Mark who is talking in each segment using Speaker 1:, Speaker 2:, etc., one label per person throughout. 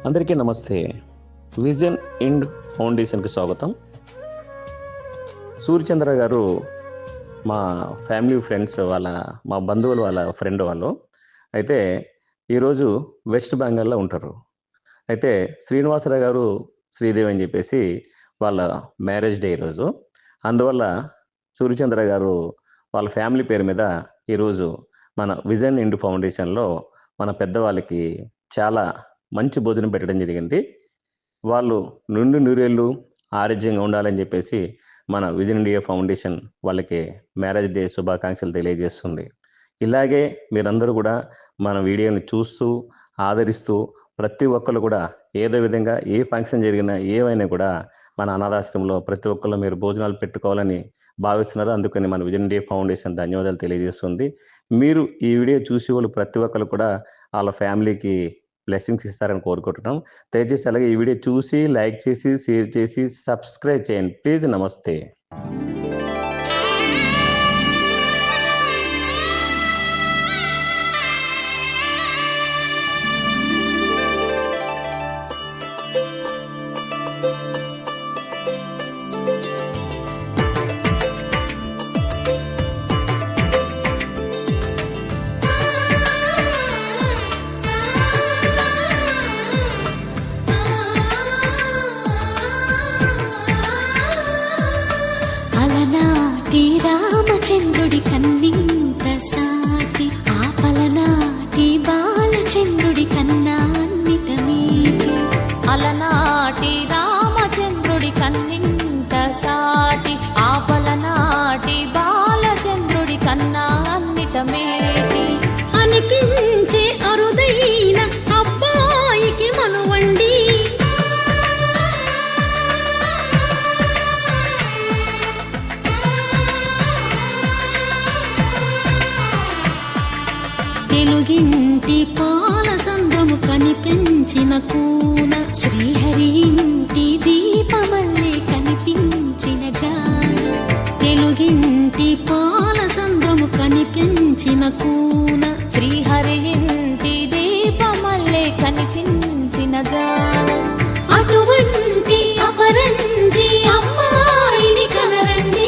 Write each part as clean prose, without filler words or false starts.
Speaker 1: అందరికీ నమస్తే. విజన్ ఇండ్ ఫౌండేషన్కి స్వాగతం. సూర్యచంద్ర గారు మా ఫ్యామిలీ ఫ్రెండ్స్ మా బంధువులు వాళ్ళ ఫ్రెండ్ వాళ్ళు అయితే ఈరోజు వెస్ట్ బెంగాల్లో ఉంటారు. అయితే శ్రీనివాసరావు గారు శ్రీదేవి అని చెప్పేసి వాళ్ళ మ్యారేజ్ డే ఈరోజు. అందువల్ల సూర్యచంద్ర గారు వాళ్ళ ఫ్యామిలీ పేరు మీద ఈరోజు మన విజన్ ఇండ్ ఫౌండేషన్లో మన పెద్దవాళ్ళకి చాలా మంచి భోజనం పెట్టడం జరిగింది. వాళ్ళు నుండి నూరేళ్ళు ఆరోగ్యంగా ఉండాలని చెప్పేసి మన విజన్ ఇండియా ఫౌండేషన్ వాళ్ళకి మ్యారేజ్ డే శుభాకాంక్షలు తెలియజేస్తుంది. ఇలాగే మీరందరూ కూడా మన వీడియోని చూస్తూ ఆదరిస్తూ ప్రతి ఒక్కరు కూడా ఏదో విధంగా ఏ ఫంక్షన్ జరిగినా ఏమైనా కూడా మన అనాథాశ్రమంలో ప్రతి ఒక్కరు మీరు భోజనాలు పెట్టుకోవాలని భావిస్తున్నారు. అందుకని మన విజన్ ఇండియా ఫౌండేషన్ ధన్యవాదాలు తెలియజేస్తుంది. మీరు ఈ వీడియో చూసి వాళ్ళు ప్రతి ఒక్కరు కూడా వాళ్ళ ఫ్యామిలీకి బ్లెస్సింగ్స్ ఇస్తారని కోరుకుంటున్నాం. దయచేసి అలాగే ఈ వీడియో చూసి లైక్ చేసి షేర్ చేసి సబ్స్క్రైబ్ చేయండి ప్లీజ్. నమస్తే.
Speaker 2: రామచంద్రుడి కన్నింత సాటి ఆపలనాటి బాలచంద్రుడి కన్నా అన్నిట మీటి.
Speaker 3: అలనాటి రామచంద్రుడి కన్నింత సాటి ఆపలనాటి బాలచంద్రుడి కన్నా అన్నిట మేటి.
Speaker 2: అనిపించే అరుదైన అబ్బాయికి మనువండి తెలుగింటి పాల సంద్రము కనిపించిన కూన శ్రీహరి ఇంటి దీపమల్లే కనిపించిన జాడ. తెలుగింటి పాల సంద్రము కనిపించిన కూన
Speaker 3: శ్రీహరి ఇంటి దీపమల్లే కనిపించిన జాడ.
Speaker 2: అటువంటి అపరంజి అమ్మాయిని కనరండి.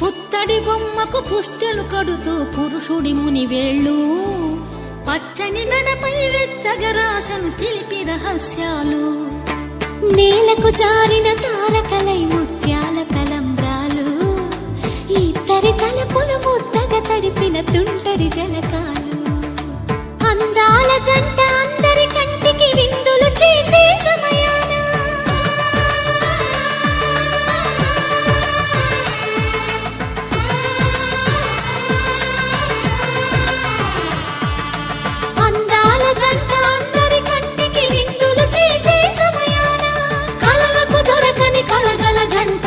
Speaker 2: పుత్తడి బొమ్మకు పుస్తెలు కడుతూ పురుషుడి ముని వేళ్ళు పచ్చని నడపై వెచ్చగరాసను చిలిపి రహస్యాలు. నేలకు జారిన తారకలై ముత్యాల తలంబ్రాలు ఇద్దరి తలపులు ముద్దగా తడిపిన తుంటరి జలకాలు. అందాల జంట అందరి కంటికి విందులు చేసే సమయాన జంట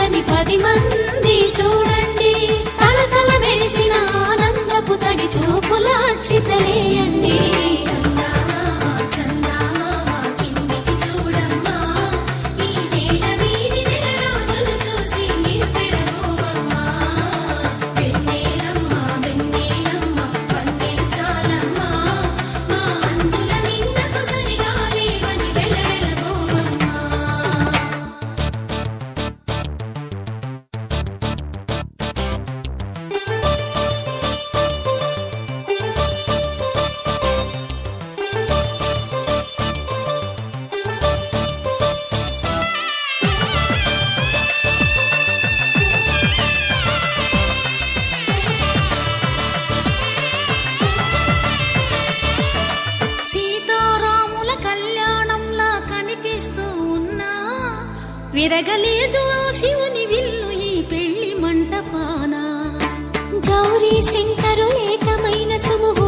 Speaker 2: విరగలేదు ఆ శివుని విల్లు ఈ పెళ్లి మంటపాన.
Speaker 3: గౌరీ శంకరు ఏకమైన శుభ